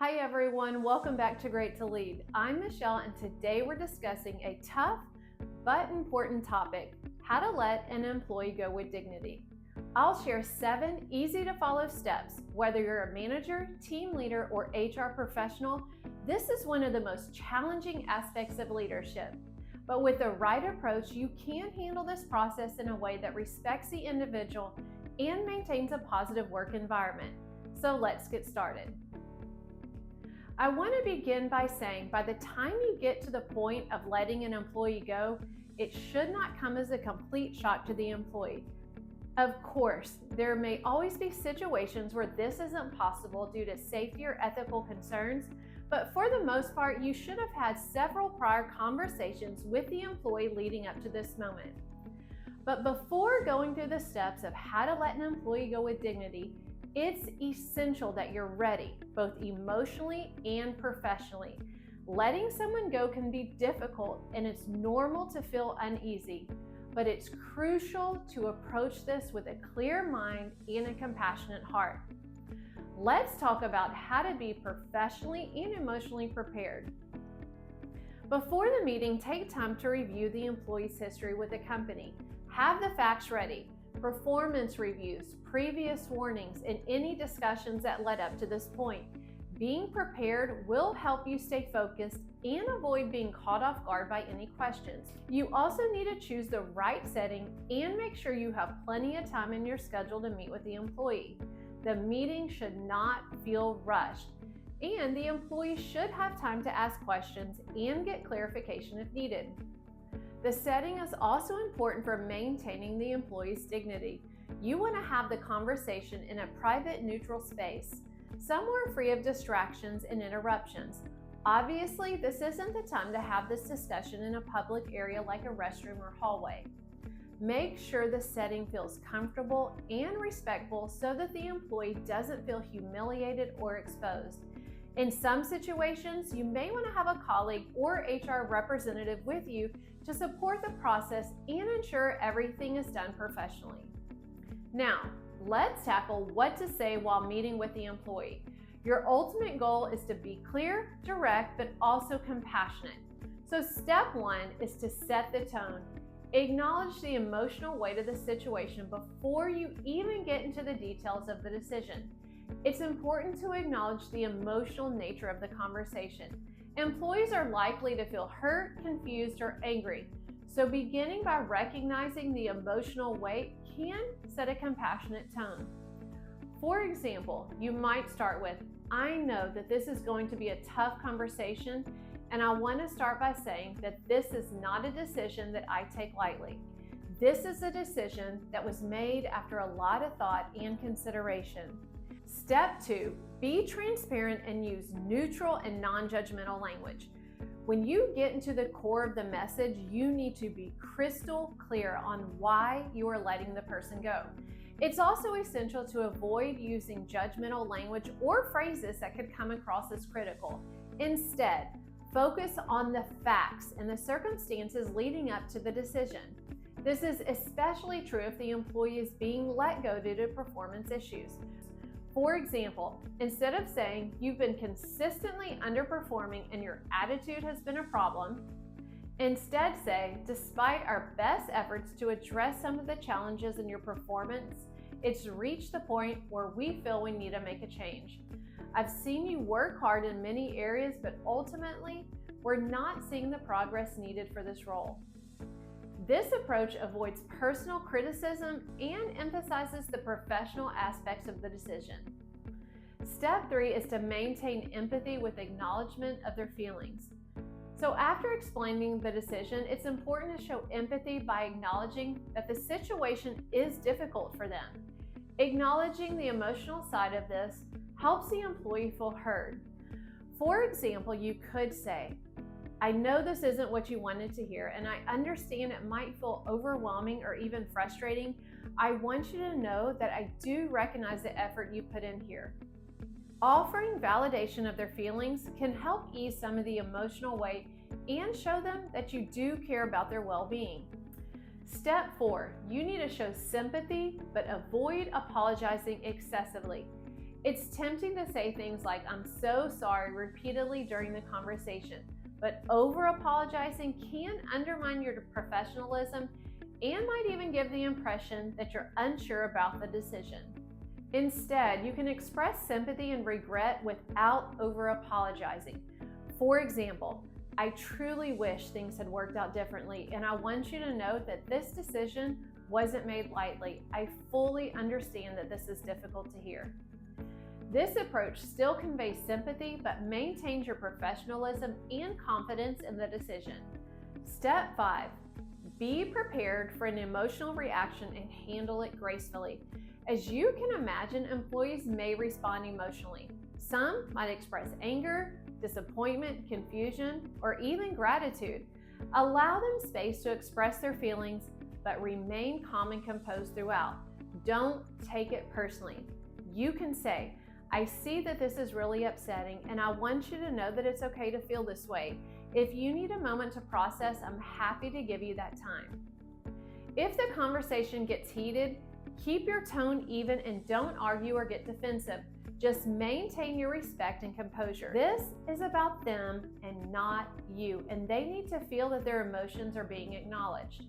Hi everyone, welcome back to Great to Lead. I'm Michelle and today we're discussing a tough but important topic, how to let an employee go with dignity. I'll share 7 easy to follow steps. Whether you're a manager, team leader, or HR professional, this is one of the most challenging aspects of leadership. But with the right approach, you can handle this process in a way that respects the individual and maintains a positive work environment. So let's get started. I want to begin by saying by the time you get to the point of letting an employee go, it should not come as a complete shock to the employee. Of course, there may always be situations where this isn't possible due to safety or ethical concerns, but for the most part, you should have had several prior conversations with the employee leading up to this moment. But before going through the steps of how to let an employee go with dignity, it's essential that you're ready, both emotionally and professionally. Letting someone go can be difficult and it's normal to feel uneasy, but it's crucial to approach this with a clear mind and a compassionate heart. Let's talk about how to be professionally and emotionally prepared. Before the meeting, take time to review the employee's history with the company. Have the facts ready. Performance reviews, previous warnings, and any discussions that led up to this point. Being prepared will help you stay focused and avoid being caught off guard by any questions. You also need to choose the right setting and make sure you have plenty of time in your schedule to meet with the employee. The meeting should not feel rushed, and the employee should have time to ask questions and get clarification if needed. The setting is also important for maintaining the employee's dignity. You want to have the conversation in a private, neutral space, somewhere free of distractions and interruptions. Obviously, this isn't the time to have this discussion in a public area like a restroom or hallway. Make sure the setting feels comfortable and respectful so that the employee doesn't feel humiliated or exposed. In some situations, you may want to have a colleague or HR representative with you to support the process and ensure everything is done professionally. Now, let's tackle what to say while meeting with the employee. Your ultimate goal is to be clear, direct, but also compassionate. So step 1 is to set the tone. Acknowledge the emotional weight of the situation before you even get into the details of the decision. It's important to acknowledge the emotional nature of the conversation. Employees are likely to feel hurt, confused, or angry. So beginning by recognizing the emotional weight can set a compassionate tone. For example, you might start with, "I know that this is going to be a tough conversation, and I want to start by saying that this is not a decision that I take lightly. This is a decision that was made after a lot of thought and consideration." Step 2, be transparent and use neutral and non-judgmental language. When you get into the core of the message, you need to be crystal clear on why you are letting the person go. It's also essential to avoid using judgmental language or phrases that could come across as critical. Instead, focus on the facts and the circumstances leading up to the decision. This is especially true if the employee is being let go due to performance issues. For example, instead of saying you've been consistently underperforming and your attitude has been a problem, instead say, despite our best efforts to address some of the challenges in your performance, it's reached the point where we feel we need to make a change. I've seen you work hard in many areas, but ultimately, we're not seeing the progress needed for this role. This approach avoids personal criticism and emphasizes the professional aspects of the decision. Step 3 is to maintain empathy with acknowledgement of their feelings. So after explaining the decision, it's important to show empathy by acknowledging that the situation is difficult for them. Acknowledging the emotional side of this helps the employee feel heard. For example, you could say, "I know this isn't what you wanted to hear, and I understand it might feel overwhelming or even frustrating. I want you to know that I do recognize the effort you put in here." Offering validation of their feelings can help ease some of the emotional weight and show them that you do care about their well-being. Step 4, you need to show sympathy, but avoid apologizing excessively. It's tempting to say things like, "I'm so sorry," repeatedly during the conversation, but over-apologizing can undermine your professionalism and might even give the impression that you're unsure about the decision. Instead, you can express sympathy and regret without over-apologizing. For example, "I truly wish things had worked out differently, and I want you to know that this decision wasn't made lightly. I fully understand that this is difficult to hear." This approach still conveys sympathy, but maintains your professionalism and confidence in the decision. Step 5, be prepared for an emotional reaction and handle it gracefully. As you can imagine, employees may respond emotionally. Some might express anger, disappointment, confusion, or even gratitude. Allow them space to express their feelings, but remain calm and composed throughout. Don't take it personally. You can say, "I see that this is really upsetting, and I want you to know that it's okay to feel this way. If you need a moment to process, I'm happy to give you that time." If the conversation gets heated, keep your tone even and don't argue or get defensive. Just maintain your respect and composure. This is about them and not you, and they need to feel that their emotions are being acknowledged.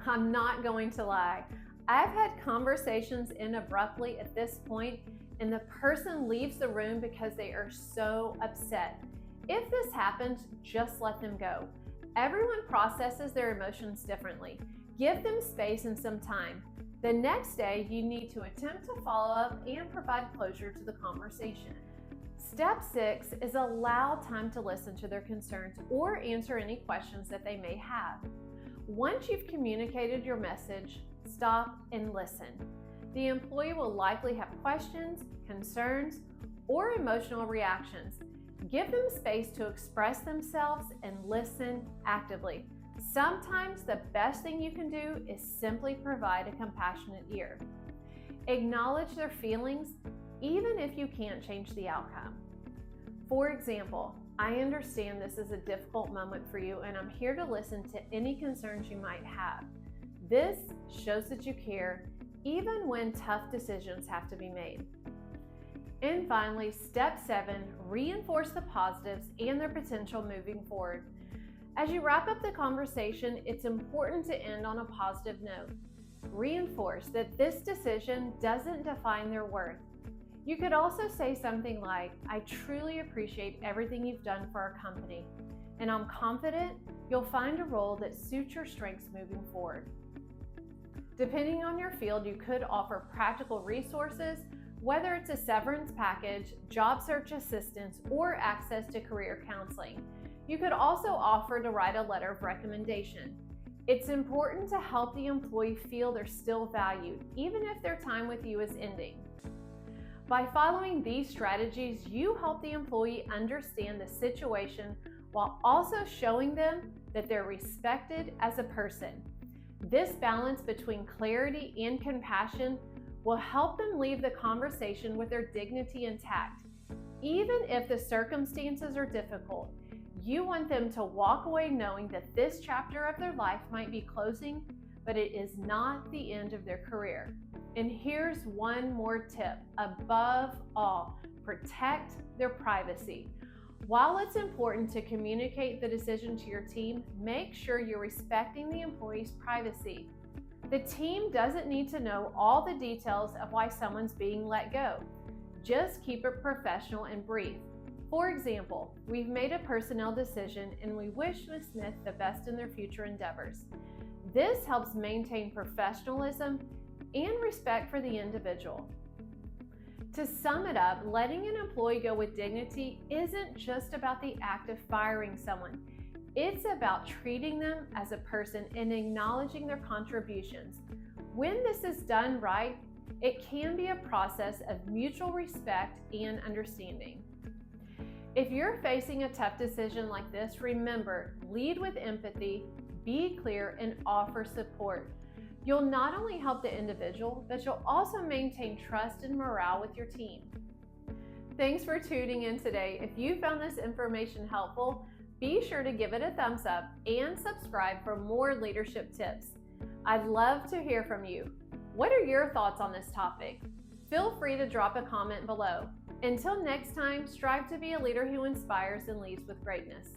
I'm not going to lie. I've had conversations end abruptly at this point, and the person leaves the room because they are so upset. If this happens, just let them go. Everyone processes their emotions differently. Give them space and some time. The next day, you need to attempt to follow up and provide closure to the conversation. Step 6 is allow time to listen to their concerns or answer any questions that they may have. Once you've communicated your message, stop and listen. The employee will likely have questions, concerns, or emotional reactions. Give them space to express themselves and listen actively. Sometimes the best thing you can do is simply provide a compassionate ear. Acknowledge their feelings, even if you can't change the outcome. For example, "I understand this is a difficult moment for you, and I'm here to listen to any concerns you might have." This shows that you care, even when tough decisions have to be made. And finally, step 7, reinforce the positives and their potential moving forward. As you wrap up the conversation, it's important to end on a positive note. Reinforce that this decision doesn't define their worth. You could also say something like, "I truly appreciate everything you've done for our company, and I'm confident you'll find a role that suits your strengths moving forward." Depending on your field, you could offer practical resources, whether it's a severance package, job search assistance, or access to career counseling. You could also offer to write a letter of recommendation. It's important to help the employee feel they're still valued, even if their time with you is ending. By following these strategies, you help the employee understand the situation while also showing them that they're respected as a person. This balance between clarity and compassion will help them leave the conversation with their dignity intact. Even if the circumstances are difficult, you want them to walk away knowing that this chapter of their life might be closing, but it is not the end of their career. And here's one more tip. Above all, protect their privacy. While it's important to communicate the decision to your team, make sure you're respecting the employee's privacy. The team doesn't need to know all the details of why someone's being let go. Just keep it professional and brief. For example, "We've made a personnel decision and we wish Ms. Smith the best in their future endeavors." This helps maintain professionalism and respect for the individual. To sum it up, letting an employee go with dignity isn't just about the act of firing someone. It's about treating them as a person and acknowledging their contributions. When this is done right, it can be a process of mutual respect and understanding. If you're facing a tough decision like this, remember, lead with empathy, be clear, and offer support. You'll not only help the individual, but you'll also maintain trust and morale with your team. Thanks for tuning in today. If you found this information helpful, be sure to give it a thumbs up and subscribe for more leadership tips. I'd love to hear from you. What are your thoughts on this topic? Feel free to drop a comment below. Until next time, strive to be a leader who inspires and leads with greatness.